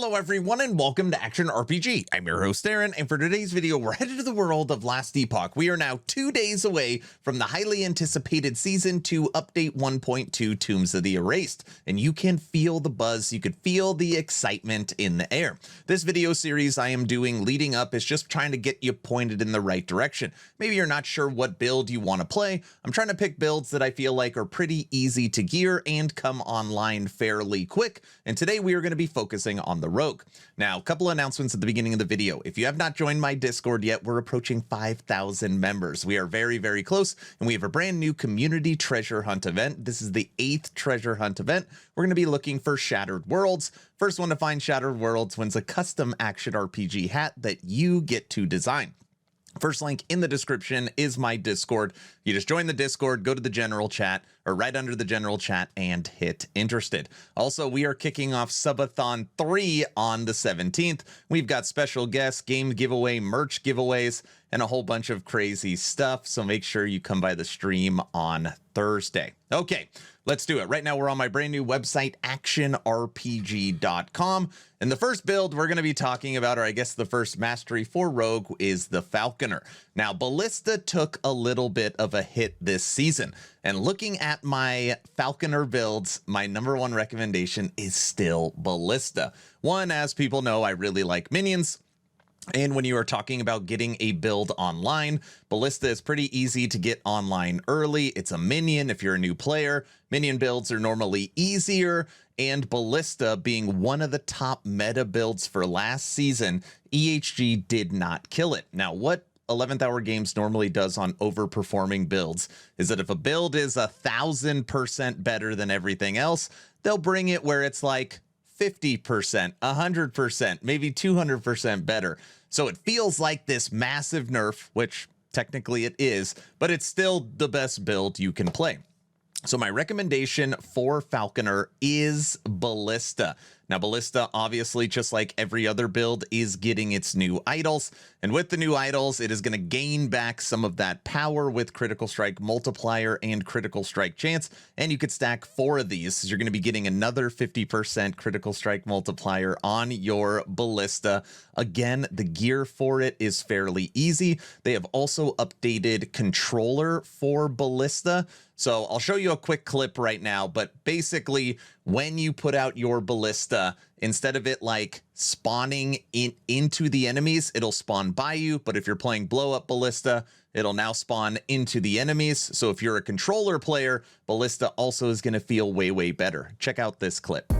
Hello everyone and welcome to Action RPG. I'm your host Aaron, and for today's video we're headed to the world of Last Epoch. We are now 2 days away from the highly anticipated Season 2 Update 1.2 Tombs of the Erased, and you can feel the buzz, you can feel the excitement in the air. This video series I am doing leading up is just trying to get you pointed in the right direction. Maybe you're not sure what build you want to play. I'm trying to pick builds that I feel like are pretty easy to gear and come online fairly quick, and today we are going to be focusing on the Rogue. Now, a couple announcements at the beginning of the video. If you have not joined my Discord yet, we're approaching 5,000 members. We are very, very close, and we have a brand new community treasure hunt event. This is the 8th treasure hunt event. We're going to be looking for Shattered Worlds. First one to find Shattered Worlds wins a custom Action RPG hat that you get to design. First link in the description is my Discord. You just join the Discord, go to the general chat, or right under the general chat, and hit interested. Also, we are kicking off Subathon 3 on the 17th. We've got special guests, game giveaway, merch giveaways, and a whole bunch of crazy stuff. So make sure you come by the stream on Thursday. Okay, let's do it. Right now, we're on my brand new website, actionrpg.com. And the first build we're going to be talking about, or I guess the first mastery for Rogue, is the Falconer. Now, Ballista took a little bit of a hit this season. And looking at my Falconer builds, my #1 recommendation is still Ballista. One, as people know, I really like minions. And when you are talking about getting a build online, Ballista is pretty easy to get online early. It's a minion if you're a new player. Minion builds are normally easier, and Ballista being one of the top meta builds for last season, EHG did not kill it. Now, what 11th Hour Games normally does on overperforming builds is that if a build is 1,000% better than everything else, they'll bring it where it's like 50%, 100%, maybe 200% better. So it feels like this massive nerf, which technically it is, but it's still the best build you can play. So my recommendation for Falconer is Ballista. Now, Ballista, obviously, just like every other build, is getting its new idols. And with the new idols, it is going to gain back some of that power with critical strike multiplier and critical strike chance. And you could stack 4 of these. So you're going to be getting another 50% critical strike multiplier on your Ballista. Again, the gear for it is fairly easy. They have also updated controller for Ballista. So I'll show you a quick clip right now, but basically when you put out your Ballista, instead of it like spawning into the enemies, it'll spawn by you. But if you're playing blow up Ballista, it'll now spawn into the enemies. So if you're a controller player, Ballista also is going to feel way, way better. Check out this clip.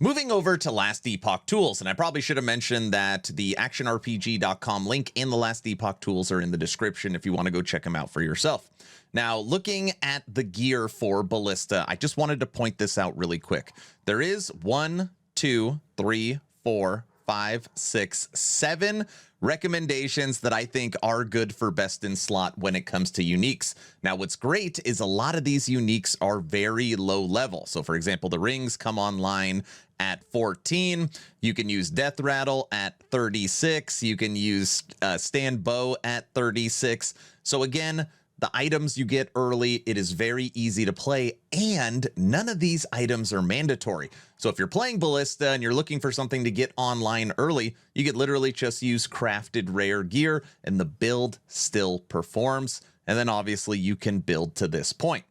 Moving over to Last Epoch tools, and I probably should have mentioned that the actionrpg.com link and the Last Epoch tools are in the description if you want to go check them out for yourself. Now, looking at the gear for Ballista, I just wanted to point this out really quick. There is 1, 2, 3, 4, 5, 6, 7 recommendations that I think are good for best in slot when it comes to uniques. Now, what's great is a lot of these uniques are very low level. So for example, the rings come online at 14. You can use Death Rattle at 36. You can use Stand Bow at 36. So again, the items you get early, it is very easy to play, and none of these items are mandatory. So if you're playing Ballista and you're looking for something to get online early, you could literally just use crafted rare gear and the build still performs. And then obviously you can build to this point.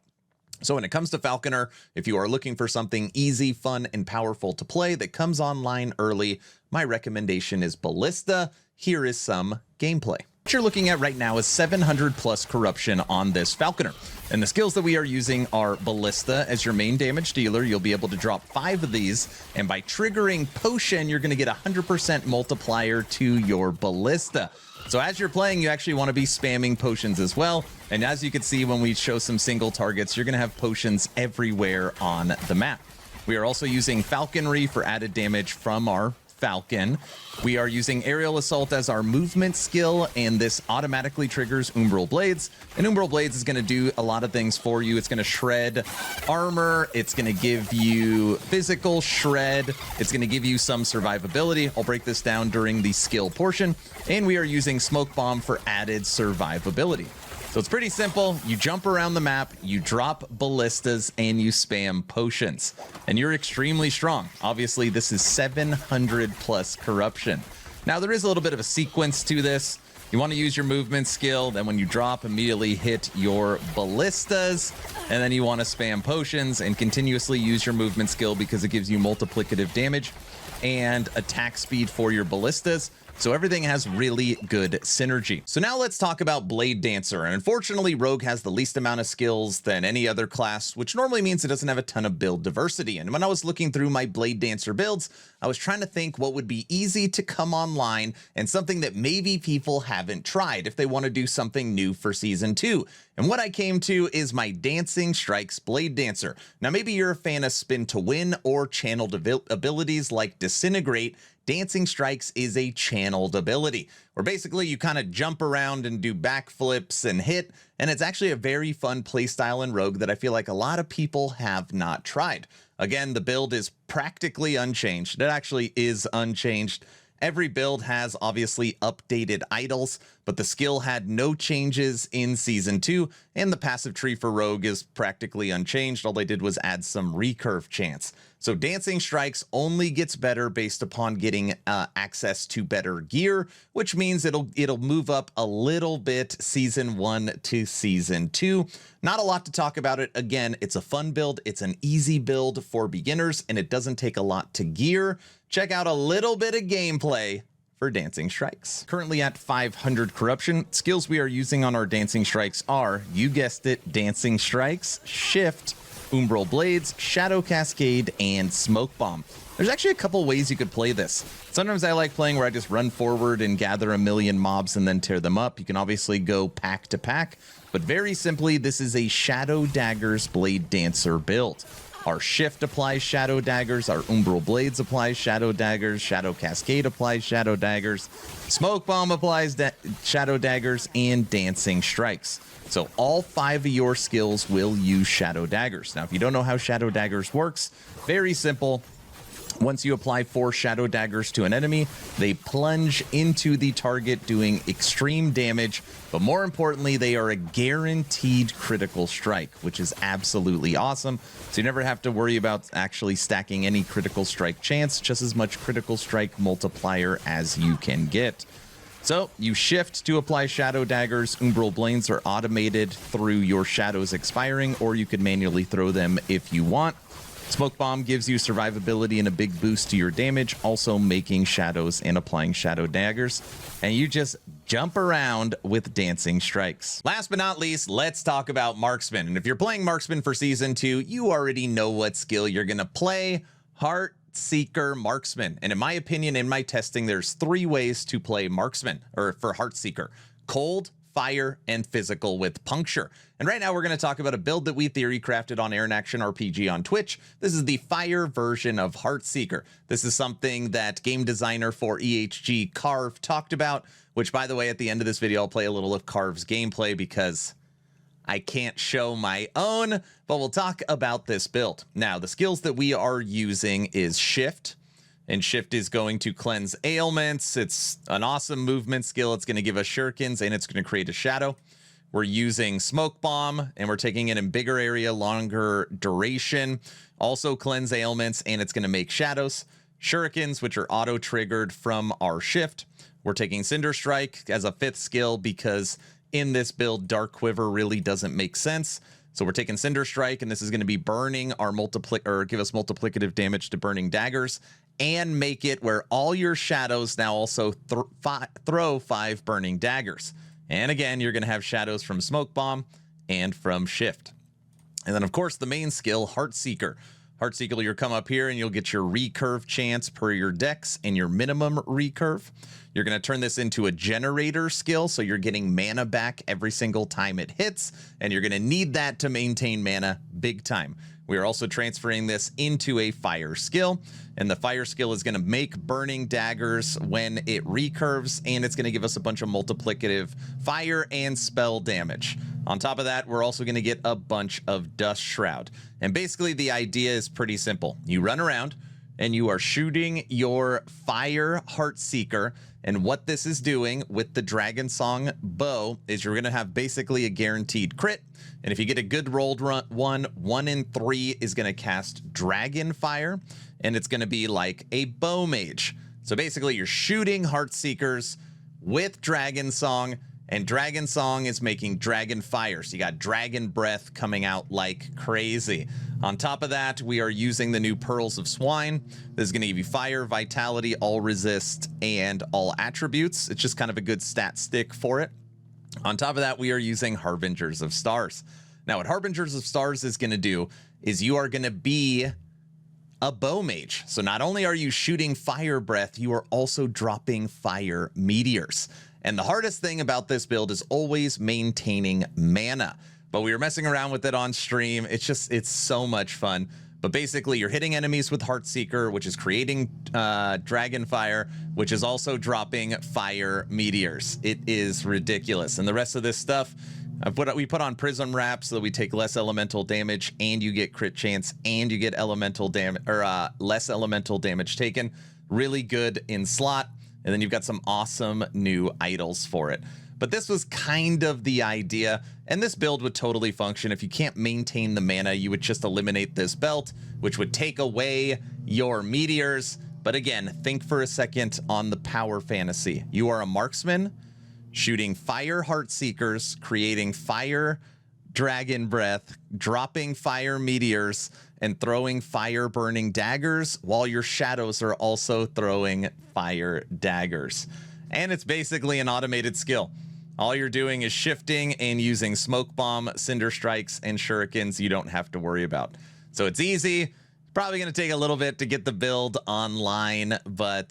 So when it comes to Falconer, if you are looking for something easy, fun, and powerful to play that comes online early, my recommendation is Ballista. Here is some gameplay. What you're looking at right now is 700 plus corruption on this Falconer. And the skills that we are using are Ballista as your main damage dealer. You'll be able to drop 5 of these. And by triggering Potion, you're going to get 100% multiplier to your Ballista. So as you're playing, you actually want to be spamming potions as well. And as you can see, when we show some single targets, you're going to have potions everywhere on the map. We are also using Falconry for added damage from our Falcon. We are using Aerial Assault as our movement skill, and this automatically triggers Umbral Blades. And Umbral Blades is going to do a lot of things for you. It's going to shred armor. It's going to give you physical shred. It's going to give you some survivability. I'll break this down during the skill portion. And we are using Smoke Bomb for added survivability. So it's pretty simple. You jump around the map, you drop ballistas, and you spam potions. And you're extremely strong. Obviously, this is 700 plus corruption. Now, there is a little bit of a sequence to this. You want to use your movement skill, then when you drop, immediately hit your ballistas, and then you want to spam potions and continuously use your movement skill because it gives you multiplicative damage and attack speed for your ballistas. So everything has really good synergy. So now let's talk about Bladedancer. And unfortunately, Rogue has the least amount of skills than any other class, which normally means it doesn't have a ton of build diversity. And when I was looking through my Bladedancer builds, I was trying to think what would be easy to come online and something that maybe people haven't tried if they want to do something new for Season 2. And what I came to is my Dancing Strikes Bladedancer. Now, maybe you're a fan of Spin to Win or channeled abilities like Disintegrate. Dancing Strikes is a channeled ability where basically you kind of jump around and do backflips and hit, and it's actually a very fun playstyle in Rogue that I feel like a lot of people have not tried. Again, the build is practically unchanged. It actually is unchanged. Every build has obviously updated idols, but the skill had no changes in Season 2, and the passive tree for Rogue is practically unchanged. All they did was add some recurve chance. So Dancing Strikes only gets better based upon getting access to better gear, which means it'll move up a little bit Season 1 to Season 2. Not a lot to talk about it. Again, it's a fun build. It's an easy build for beginners, and it doesn't take a lot to gear. Check out a little bit of gameplay for Dancing Strikes. Currently at 500 corruption, skills we are using on our Dancing Strikes are, you guessed it, Dancing Strikes, Shift, Umbral Blades, Shadow Cascade, and Smoke Bomb. There's actually a couple ways you could play this. Sometimes I like playing where I just run forward and gather a million mobs and then tear them up. You can obviously go pack to pack, but very simply, this is a Shadow Daggers Bladedancer build. Our Shift applies Shadow Daggers, our Umbral Blades applies Shadow Daggers, Shadow Cascade applies Shadow Daggers, Smoke Bomb applies Shadow Daggers, and Dancing Strikes. So all 5 of your skills will use Shadow Daggers. Now, if you don't know how Shadow Daggers works, very simple. Once you apply 4 Shadow Daggers to an enemy, they plunge into the target doing extreme damage, but more importantly, they are a guaranteed critical strike, which is absolutely awesome. So you never have to worry about actually stacking any critical strike chance, just as much critical strike multiplier as you can get. So you shift to apply Shadow Daggers. Umbral Blades are automated through your shadows expiring, or you could manually throw them if you want. Smoke Bomb gives you survivability and a big boost to your damage, also making shadows and applying Shadow Daggers. And you just jump around with Dancing Strikes. Last but not least, let's talk about Marksman. And if you're playing Marksman for Season 2, you already know what skill you're going to play. Heartseeker Marksman. And in my opinion, in my testing, there's 3 ways to play Marksman, or for Heartseeker: cold, fire, and physical with puncture. And right now we're going to talk about a build that we theory crafted on Air in Action RPG on Twitch. This is the fire version of Heartseeker. This is something that game designer for EHG Carve talked about, which, by the way, at the end of this video I'll play a little of Carve's gameplay because I can't show my own, but we'll talk about this build. Now, the skills that we are using is Shift, and Shift is going to cleanse ailments. It's an awesome movement skill. It's going to give us shurikens, and it's going to create a shadow. We're using Smoke Bomb, and we're taking it in bigger area, longer duration. Also cleanse ailments, and it's going to make shadows. Shurikens, which are auto-triggered from our Shift. We're taking Cinder Strike as a 5th skill because in this build, Dark Quiver really doesn't make sense. So we're taking Cinder Strike, and this is going to be burning our give us multiplicative damage to burning daggers, and make it where all your shadows now also throw 5 burning daggers. And again, you're going to have shadows from Smoke Bomb and from Shift. And then, of course, the main skill, Heartseeker. Heartseeker, you'll come up here and you'll get your recurve chance per your dex and your minimum recurve. You're going to turn this into a generator skill, so you're getting mana back every single time it hits, and you're going to need that to maintain mana big time. We are also transferring this into a fire skill, and the fire skill is going to make burning daggers when it recurves, and it's going to give us a bunch of multiplicative fire and spell damage. On top of that, we're also going to get a bunch of dust shroud. And basically the idea is pretty simple. You run around and you are shooting your fire Heartseeker, and what this is doing with the Dragon Song bow is you're going to have basically a guaranteed crit. And if you get a good rolled one, 1 in 3 is going to cast Dragon Fire, and it's going to be like a bow mage. So basically you're shooting Heartseekers with Dragon Song, and Dragon Song is making Dragon Fire. So you got Dragon Breath coming out like crazy. On top of that, we are using the new Pearls of Swine. This is going to give you Fire, Vitality, All Resist, and All Attributes. It's just kind of a good stat stick for it. On top of that, we are using Harbingers of Stars. Now, what Harbingers of Stars is going to do is you are going to be a bow mage. So not only are you shooting fire breath, you are also dropping fire meteors. And the hardest thing about this build is always maintaining mana. But we were messing around with it on stream. It's so much fun. But basically, you're hitting enemies with Heartseeker, which is creating Dragon Fire, which is also dropping fire meteors. It is ridiculous. And the rest of this stuff, we put on Prism Wrap so that we take less elemental damage, and you get crit chance, and you get elemental damage, or less elemental damage taken. Really good in slot. And then you've got some awesome new idols for it. But this was kind of the idea, and this build would totally function. If you can't maintain the mana, you would just eliminate this belt, which would take away your meteors. But again, think for a second on the power fantasy. You are a marksman shooting fire Heartseekers, creating fire dragon breath, dropping fire meteors, and throwing fire burning daggers, while your shadows are also throwing fire daggers. And it's basically an automated skill. All you're doing is shifting and using smoke bomb, cinder strikes, and shurikens you don't have to worry about. So it's easy. Probably going to take a little bit to get the build online, but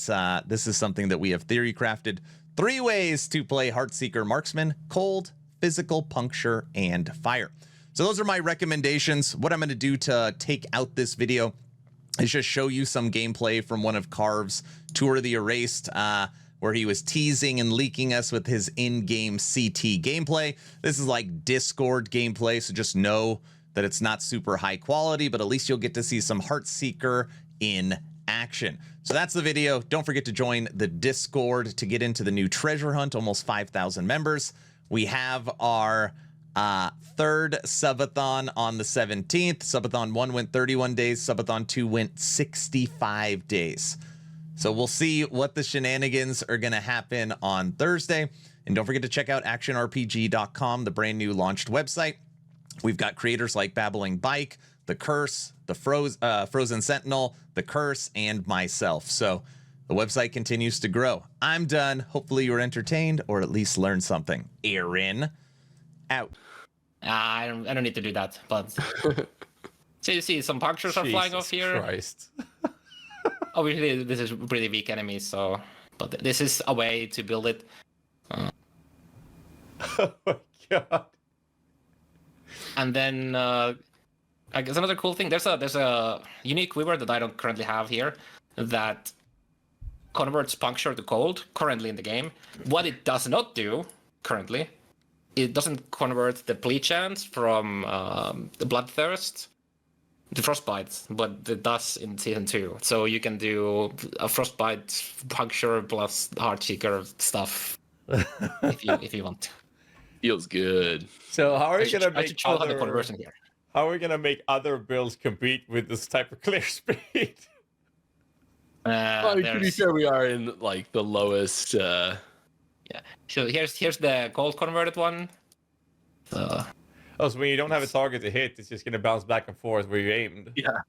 this is something that we have theory crafted. 3 ways to play Heartseeker Marksman: cold, physical, puncture, and fire. So those are my recommendations. What I'm going to do to take out this video is just show you some gameplay from one of Carve's Tour of the Erased, where he was teasing and leaking us with his in-game CT gameplay. This is like Discord gameplay, so just know that it's not super high quality, but at least you'll get to see some Heartseeker in action. So that's the video. Don't forget to join the Discord to get into the new treasure hunt, almost 5,000 members. We have our third subathon on the 17th. Subathon 1 went 31 days. Subathon 2 went 65 days. So we'll see what the shenanigans are going to happen on Thursday. And don't forget to check out actionrpg.com, the brand new launched website. We've got creators like Babbling Bike, The Curse, the Frozen Sentinel, The Curse, and myself. So the website continues to grow. I'm done. Hopefully you were entertained or at least learned something. Aaron, out. I don't need to do that, but so you see some punctures are flying off here. Christ. Obviously, this is pretty weak enemies, so but this is a way to build it. Oh my god. And then I guess another cool thing, there's a unique weaver that I don't currently have here that converts puncture to cold currently in the game. What it does not do currently, it doesn't convert the bleed chance from the bloodthirst to frostbite, but it does in season 2. So you can do a frostbite puncture plus Heartseeker stuff if you want. Feels good. So how are we gonna make the conversion here? How are we gonna make other builds compete with this type of clear speed? Well, to be fair, we are in like the lowest. Yeah. So here's the gold converted one. Oh, so when you don't have a target to hit, it's just gonna bounce back and forth where you aimed. Yeah.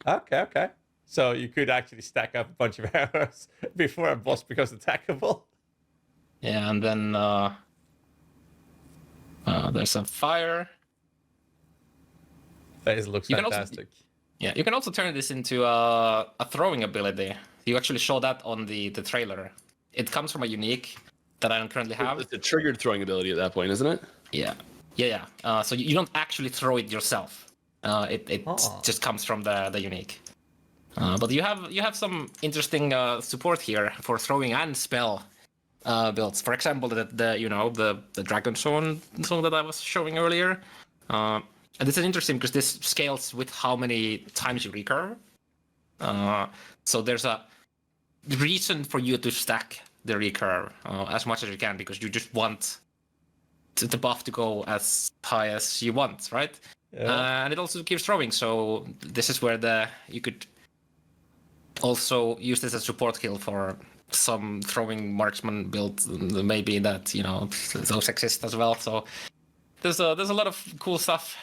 Okay. So you could actually stack up a bunch of arrows before a boss becomes attackable. Yeah, and then there's some fire. That looks fantastic. You can also turn this into a throwing ability. You actually show that on the trailer. It comes from a unique that I don't currently have. It's a triggered throwing ability at that point, isn't it? Yeah. So you don't actually throw it yourself. It just comes from the unique. But you have some interesting support here for throwing and spell builds. For example, the Dragon Zone that I was showing earlier. And this is interesting because this scales with how many times you recurve. So there's a reason for you to stack the recurve as much as you can, because you just want the buff to go as high as you want, right? Yeah. And it also keeps throwing. So this is where you could also use this as support kill for some throwing marksman build, maybe that those exist as well. So there's a lot of cool stuff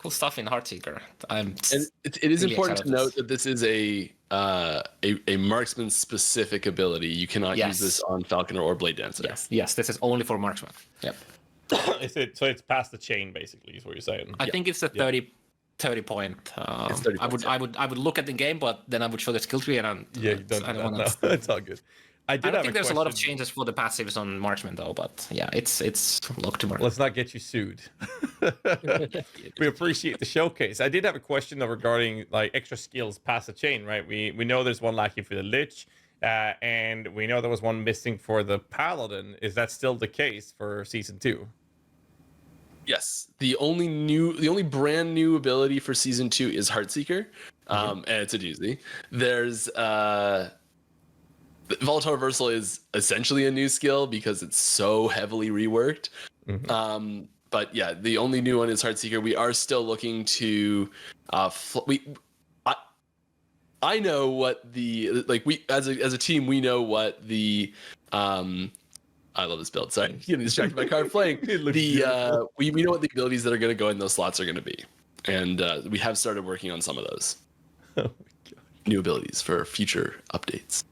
in Heartseeker. It is really important to note that this is a marksman specific ability. You cannot use this on Falconer or Bladedancer. Yes, this is only for marksman. Yep. So it's past the chain, basically, is what you're saying. I think it's a 30 point. It's 30 points, I would look at the game, but then I would show the skill tree, and I don't want to. It's all good. I don't think there's a lot of changes for the passives on marksman though, but yeah, it's locked to marksman. Let's not get you sued. We appreciate the showcase. I did have a question though regarding like extra skills past the chain, right? We know there's one lacking for the Lich, and we know there was one missing for the Paladin. Is that still the case for season 2? Yes, the only brand new ability for season 2 is Heartseeker, and it's a doozy. There's Volatile Reversal is essentially a new skill because it's so heavily reworked. But yeah, the only new one is Heartseeker. We are still looking to I know what the we as a team, we know what the I love this build. Sorry, getting distracted by card playing. We know what the abilities that are going to go in those slots are going to be, and we have started working on some of those new abilities for future updates.